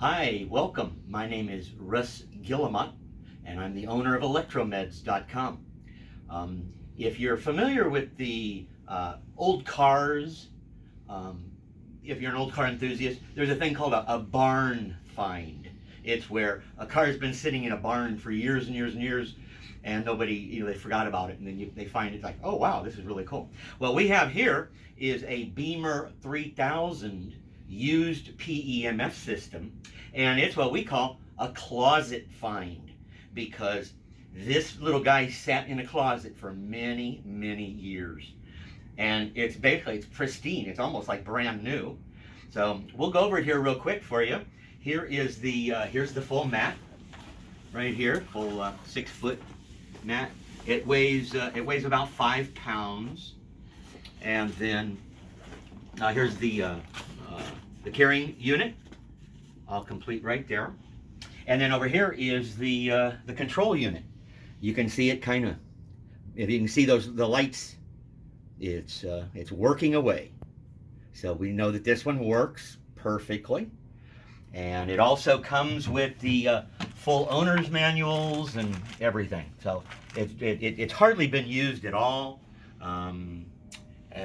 Hi, welcome. My name is Russ Guillemot, and I'm the owner of ElectroMeds.com. If you're familiar with the old cars, if you're an old car enthusiast, there's a thing called a barn find. It's where a car has been sitting in a barn for years and years and years, and nobody, they forgot about it, and then they find it like, oh wow, this is really cool. Well, we have here is a Bemer 3000 used PEMF system, and it's what we call a closet find, because this little guy sat in a closet for many years, and it's pristine. It's almost like brand new. So we'll go over it here real quick for you. Here is the here's the full mat right here, full 6-foot mat. It weighs about 5 pounds, and then here's the carrying unit, all complete right there. And then over here is the control unit. You can see it kind of, if you can see the lights, it's working away. So we know that this one works perfectly. And it also comes with the full owner's manuals and everything. So it's hardly been used at all.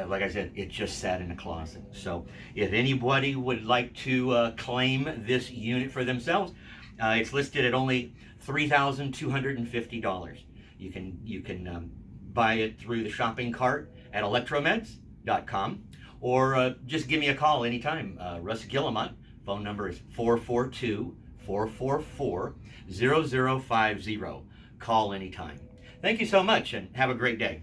Like I said, it just sat in a closet. So if anybody would like to claim this unit for themselves, it's listed at only $3,250. You can buy it through the shopping cart at ElectroMeds.com, or just give me a call anytime. Russ Guillemot. Phone number is 442-444-0050. Call anytime. Thank you so much, and have a great day.